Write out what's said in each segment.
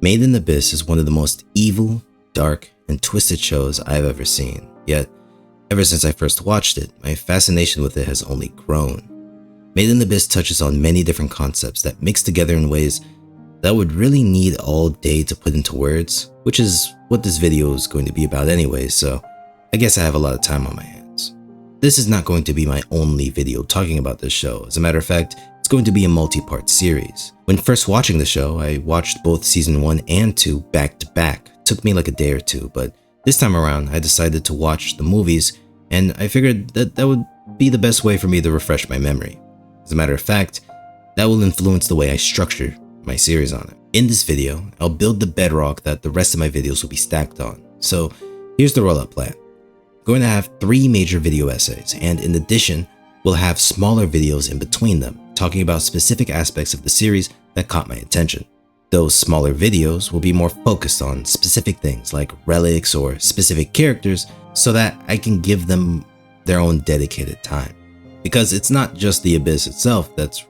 Made in Abyss is one of the most evil, dark, and twisted shows I've ever seen, yet ever since I first watched it, my fascination with it has only grown. Made in Abyss touches on many different concepts that mix together in ways that would really need all day to put into words, which is what this video is going to be about anyway, so I guess I have a lot of time on my hands. This is not going to be my only video talking about this show. As a matter of fact, it's going to be a multi-part series. When first watching the show, I watched both season 1 and 2 back to back. It took me like a day or two, but this time around I decided to watch the movies, and I figured that would be the best way for me to refresh my memory. As a matter of fact, that will influence the way I structure my series on it. In this video, I'll build the bedrock that the rest of my videos will be stacked on. So here's the rollout plan. I'm going to have 3 major video essays, and in addition, we'll have smaller videos in between them, talking about specific aspects of the series that caught my attention. Those smaller videos will be more focused on specific things like relics or specific characters so that I can give them their own dedicated time. Because it's not just the Abyss itself that's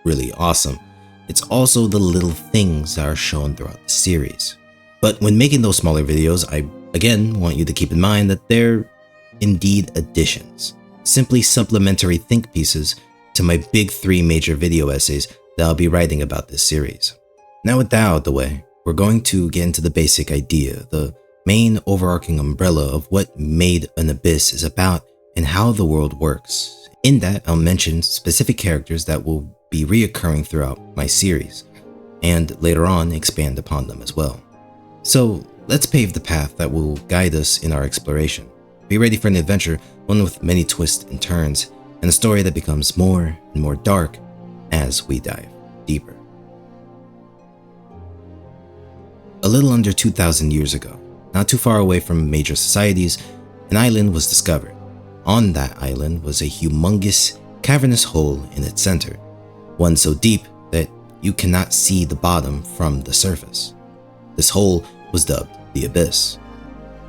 really awesome, it's also the little things that are shown throughout the series. But when making those smaller videos, I again want you to keep in mind that they're indeed additions, simply supplementary think pieces to my big 3 major video essays that I'll be writing about this series. Now with that out of the way, we're going to get into the basic idea, the main overarching umbrella of what Made in Abyss is about and how the world works. In that, I'll mention specific characters that will be reoccurring throughout my series, and later on expand upon them as well. So let's pave the path that will guide us in our exploration. Be ready for an adventure, one with many twists and turns, and a story that becomes more and more dark as we dive deeper. A little under 2,000 years ago, not too far away from major societies, an island was discovered. On that island was a humongous, cavernous hole in its center, one so deep that you cannot see the bottom from the surface. This hole was dubbed the Abyss.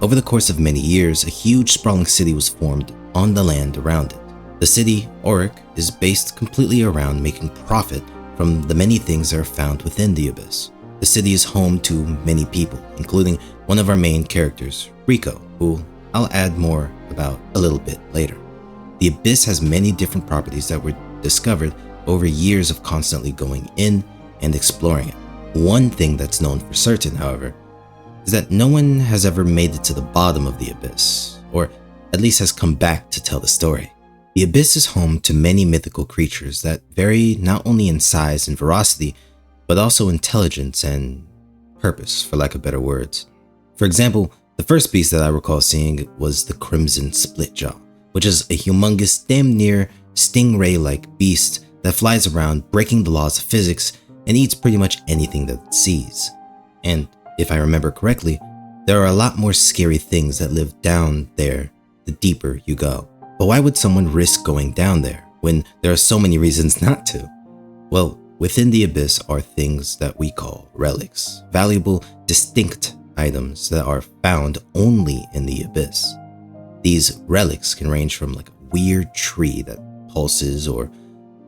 Over the course of many years, a huge sprawling city was formed on the land around it. The city, Auric, is based completely around making profit from the many things that are found within the Abyss. The city is home to many people, including one of our main characters, Rico, who I'll add more about a little bit later. The Abyss has many different properties that were discovered over years of constantly going in and exploring it. One thing that's known for certain, however, is that no one has ever made it to the bottom of the Abyss, or at least has come back to tell the story. The Abyss is home to many mythical creatures that vary not only in size and ferocity, but also intelligence and purpose, for lack of better words. For example, the first beast that I recall seeing was the Crimson Splitjaw, which is a humongous, damn near stingray-like beast that flies around breaking the laws of physics and eats pretty much anything that it sees. And if I remember correctly, there are a lot more scary things that live down there the deeper you go. But why would someone risk going down there when there are so many reasons not to? Well, within the Abyss are things that we call relics, valuable, distinct items that are found only in the Abyss. These relics can range from like a weird tree that pulses or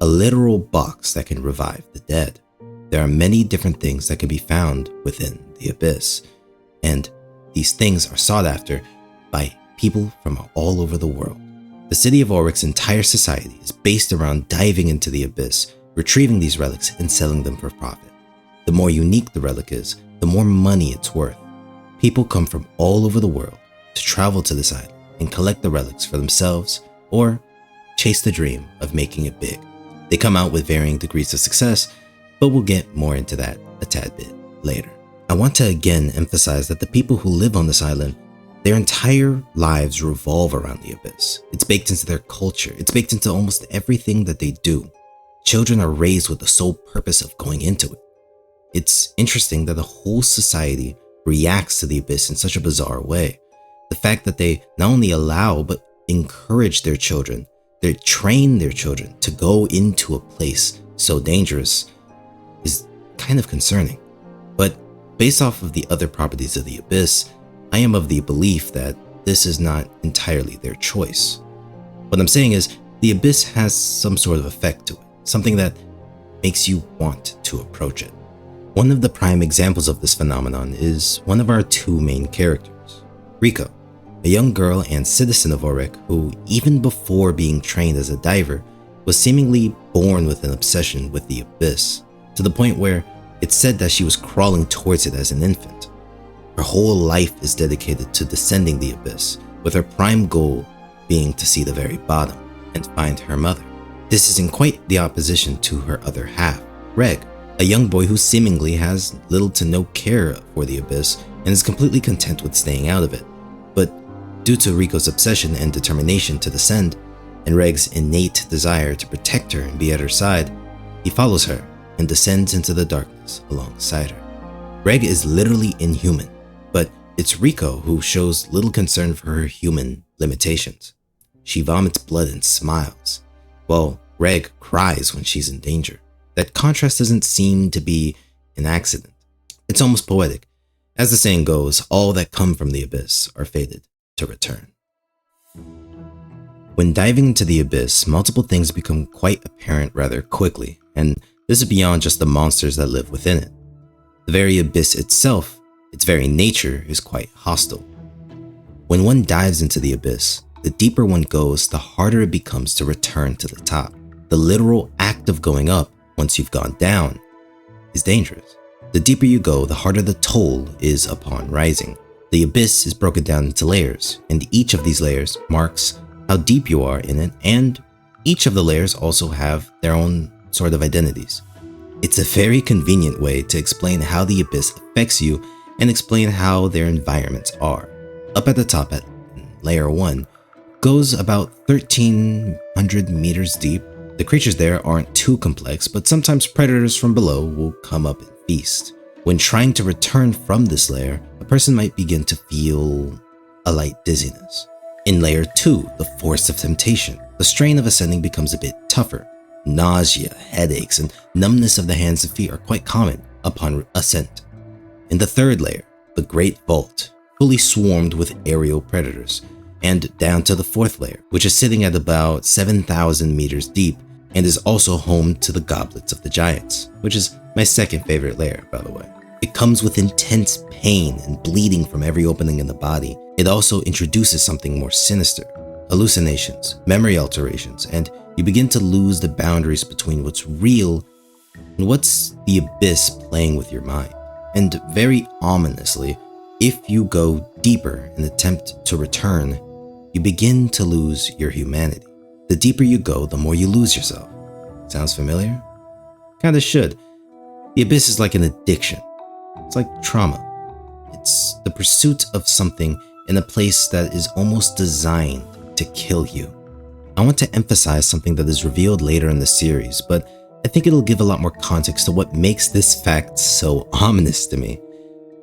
a literal box that can revive the dead. There are many different things that can be found within the Abyss, and these things are sought after by people from all over the world. The city of Auric's entire society is based around diving into the Abyss, retrieving these relics and selling them for profit. The more unique the relic is, the more money it's worth. People come from all over the world to travel to this island and collect the relics for themselves or chase the dream of making it big. They come out with varying degrees of success, but we'll get more into that a tad bit later. I want to again emphasize that the people who live on this island, their entire lives revolve around the Abyss. It's baked into their culture. It's baked into almost everything that they do. Children are raised with the sole purpose of going into it. It's interesting that the whole society reacts to the Abyss in such a bizarre way. The fact that they not only allow but encourage their children, they train their children to go into a place so dangerous is kind of concerning. But based off of the other properties of the Abyss, I am of the belief that this is not entirely their choice. What I'm saying is, the Abyss has some sort of effect to it, something that makes you want to approach it. One of the prime examples of this phenomenon is one of our two main characters, Riko, a young girl and citizen of Orek who, even before being trained as a diver, was seemingly born with an obsession with the abyss, to the point where it's said that she was crawling towards it as an infant. Her whole life is dedicated to descending the abyss, with her prime goal being to see the very bottom and find her mother. This is in quite the opposition to her other half, Reg, a young boy who seemingly has little to no care for the abyss and is completely content with staying out of it. But due to Riko's obsession and determination to descend, and Reg's innate desire to protect her and be at her side, he follows her and descends into the darkness alongside her. Reg is literally inhuman, but it's Riko who shows little concern for her human limitations. She vomits blood and smiles, while Reg cries when she's in danger. That contrast doesn't seem to be an accident. It's almost poetic. As the saying goes, all that come from the abyss are fated to return. When diving into the abyss, multiple things become quite apparent rather quickly, and this is beyond just the monsters that live within it. The very abyss itself, its very nature, is quite hostile. When one dives into the abyss, the deeper one goes, the harder it becomes to return to the top. The literal act of going up, once you've gone down, is dangerous. The deeper you go, the harder the toll is upon rising. The abyss is broken down into layers, and each of these layers marks how deep you are in it, and each of the layers also have their own sort of identities. It's a very convenient way to explain how the abyss affects you and explain how their environments are. Up at the top at layer 1 goes about 1,300 meters deep. The creatures there aren't too complex, but sometimes predators from below will come up and feast. When trying to return from this layer, a person might begin to feel a light dizziness. In layer 2, the force of temptation, the strain of ascending becomes a bit tougher. Nausea, headaches, and numbness of the hands and feet are quite common upon ascent. In the third layer, the Great Vault, fully swarmed with aerial predators, and down to the fourth layer, which is sitting at about 7,000 meters deep and is also home to the Goblets of the Giants, which is my second favorite layer, by the way. It comes with intense pain and bleeding from every opening in the body. It also introduces something more sinister, hallucinations, memory alterations, and you begin to lose the boundaries between what's real and what's the abyss playing with your mind. And very ominously, if you go deeper and attempt to return, you begin to lose your humanity. The deeper you go, the more you lose yourself. Sounds familiar? Kinda should. The abyss is like an addiction. It's like trauma. It's the pursuit of something in a place that is almost designed to kill you. I want to emphasize something that is revealed later in the series, but I think it'll give a lot more context to what makes this fact so ominous to me.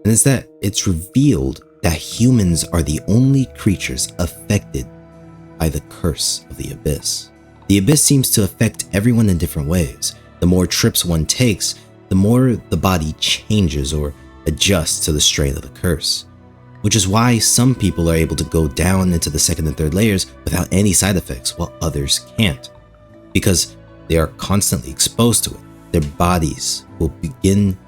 And it's that it's revealed that humans are the only creatures affected by the curse of the abyss. The abyss seems to affect everyone in different ways. The more trips one takes, the more the body changes or adjusts to the strain of the curse. Which is why some people are able to go down into the second and third layers without any side effects, while others can't. Because they are constantly exposed to it, their bodies will begin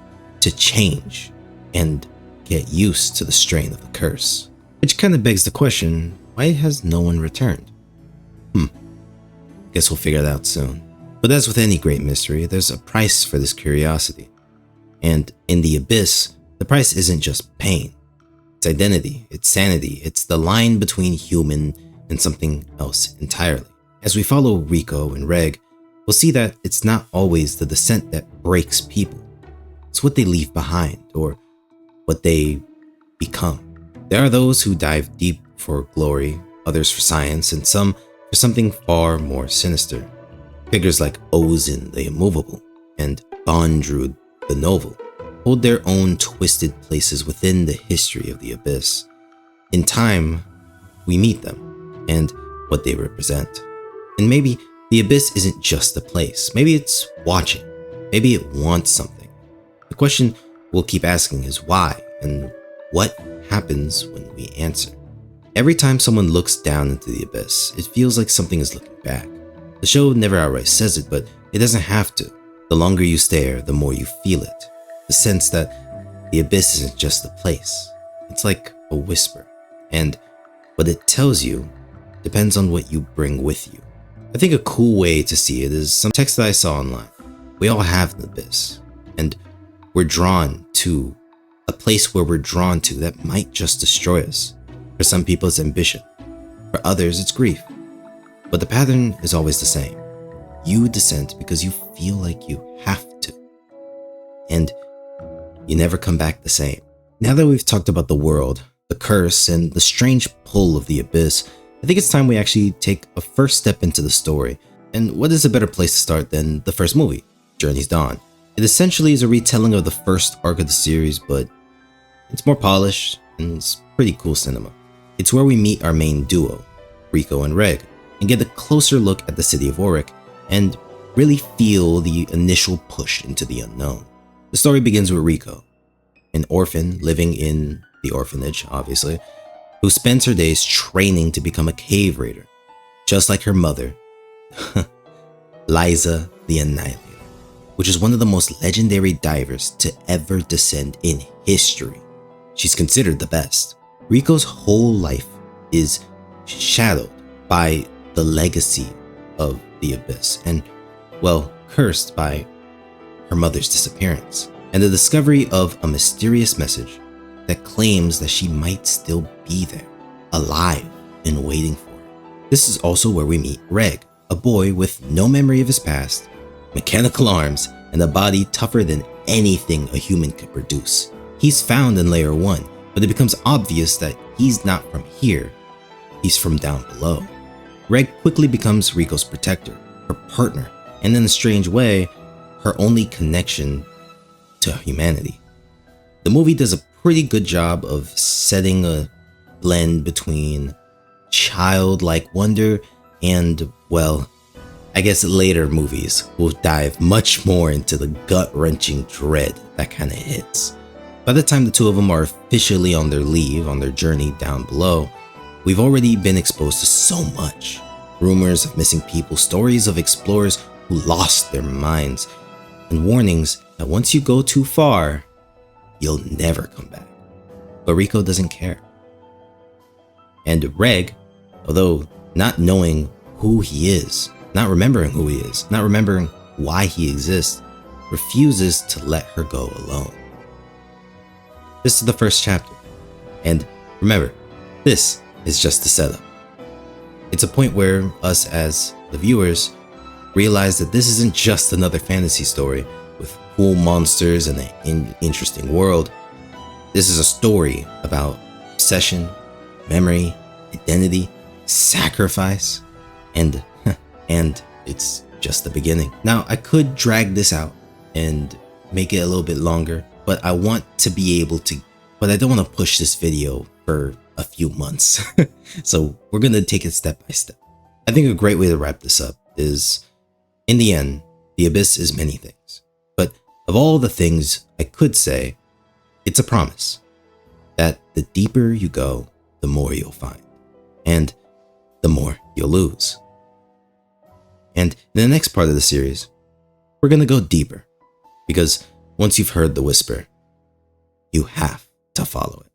to change and get used to the strain of the curse. Which kind of begs the question, why has no one returned? Guess we'll figure it out soon. But as with any great mystery, there's a price for this curiosity. And in the abyss, the price isn't just pain. It's identity, it's sanity, it's the line between human and something else entirely. As we follow Riko and Reg, we'll see that it's not always the descent that breaks people. It's what they leave behind, or what they become. There are those who dive deep for glory, others for science, and some for something far more sinister. Figures like Ozin the Immovable and Bondrewd the Novel hold their own twisted places within the history of the abyss. In time, we meet them and what they represent. And maybe the abyss isn't just a place. Maybe it's watching. Maybe it wants something. The question we'll keep asking is why, and what happens when we answer. Every time someone looks down into the abyss, it feels like something is looking back. The show never outright says it, but it doesn't have to. The longer you stare, the more you feel it. the sense that the abyss isn't just a place. It's like a whisper, and what it tells you depends on what you bring with you. I think a cool way to see it is some text that I saw online. We all have an abyss, and we're drawn to a place where we're drawn to that might just destroy us. For some people, it's ambition. For others, it's grief. But the pattern is always the same. You descend because you feel like you have to. And you never come back the same. Now that we've talked about the world, the curse, and the strange pull of the abyss, I think it's time we actually take a first step into the story. And what is a better place to start than the first movie, Journey's Dawn? It essentially is a retelling of the first arc of the series, but it's more polished and it's pretty cool cinema. It's where we meet our main duo, Rico and Reg, and get a closer look at the city of Orick and really feel the initial push into the unknown. The story begins with Rico, an orphan living in the orphanage, obviously, who spends her days training to become a cave raider, just like her mother, Liza the Annihilator, which is one of the most legendary divers to ever descend in history. She's considered the best. Rico's whole life is shadowed by the legacy of the abyss and, well, cursed by her mother's disappearance and the discovery of a mysterious message that claims that she might still be there, alive and waiting for her. This is also where we meet Reg, a boy with no memory of his past, mechanical arms, and a body tougher than anything a human could produce. He's found in Layer 1, but it becomes obvious that he's not from here, he's from down below. Reg quickly becomes Rico's protector, her partner, and in a strange way, her only connection to humanity. The movie does a pretty good job of setting a blend between childlike wonder and, well, I guess later movies will dive much more into the gut-wrenching dread that kind of hits. By the time the two of them are officially on their leave, on their journey down below, we've already been exposed to so much. Rumors of missing people, stories of explorers who lost their minds, and warnings that once you go too far, you'll never come back. But Rico doesn't care. And Reg, although not knowing who he is, not remembering who he is, not remembering why he exists, refuses to let her go alone. This is the first chapter. And remember, this is just the setup. It's a point where us as the viewers realize that this isn't just another fantasy story with cool monsters and an interesting world. This is a story about obsession, memory, identity, sacrifice, and it's just the beginning. Now, I could drag this out and make it a little bit longer, but I want to be able to, but I don't want to push this video for a few months. So we're going to take it step by step. I think a great way to wrap this up is, in the end, the abyss is many things. But of all the things I could say, it's a promise that the deeper you go, the more you'll find, and the more you'll lose. And in the next part of the series, we're going to go deeper, because once you've heard the whisper, you have to follow it.